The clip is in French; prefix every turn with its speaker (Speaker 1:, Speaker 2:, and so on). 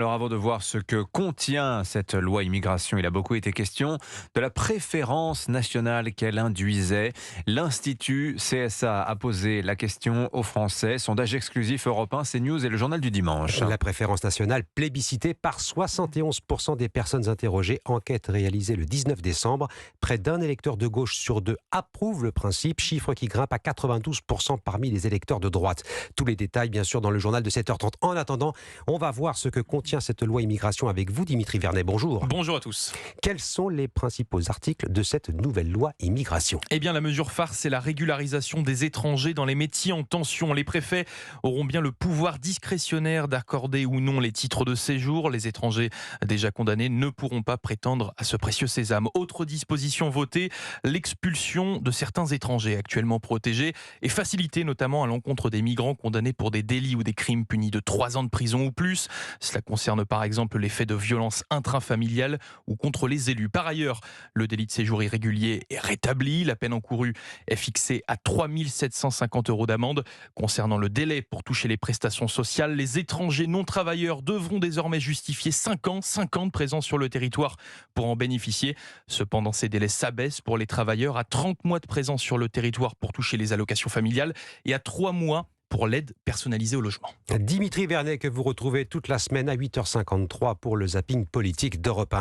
Speaker 1: Alors avant de voir ce que contient cette loi immigration, il a beaucoup été question de la préférence nationale qu'elle induisait. L'Institut CSA a posé la question aux Français. Sondage exclusif Europe 1, CNews et le journal du dimanche.
Speaker 2: La préférence nationale plébiscitée par 71% des personnes interrogées. Enquête réalisée le 19 décembre. Près d'un électeur de gauche sur deux approuve le principe, chiffre qui grimpe à 92% parmi les électeurs de droite. Tous les détails, bien sûr, dans le journal de 7h30. En attendant, on va voir ce que contient cette loi immigration avec vous, Dimitri Vernet. Bonjour.
Speaker 3: Bonjour à tous.
Speaker 2: Quels sont les principaux articles de cette nouvelle loi immigration ?
Speaker 3: Eh bien, la mesure phare, c'est la régularisation des étrangers dans les métiers en tension. Les préfets auront bien le pouvoir discrétionnaire d'accorder ou non les titres de séjour. Les étrangers déjà condamnés ne pourront pas prétendre à ce précieux sésame. Autre disposition votée, l'expulsion de certains étrangers actuellement protégés et facilitée notamment à l'encontre des migrants condamnés pour des délits ou des crimes punis de 3 ans de prison ou plus. Cela concerne par exemple les faits de violence intrafamiliale ou contre les élus. Par ailleurs, le délit de séjour irrégulier est rétabli. La peine encourue est fixée à 3 750 € d'amende. Concernant le délai pour toucher les prestations sociales, les étrangers non travailleurs devront désormais justifier 5 ans de présence sur le territoire pour en bénéficier. Cependant, ces délais s'abaissent pour les travailleurs à 30 mois de présence sur le territoire pour toucher les allocations familiales et à 3 mois pour l'aide personnalisée au logement.
Speaker 2: Dimitri Vernet, que vous retrouvez toute la semaine à 8h53 pour le zapping politique d'Europe 1.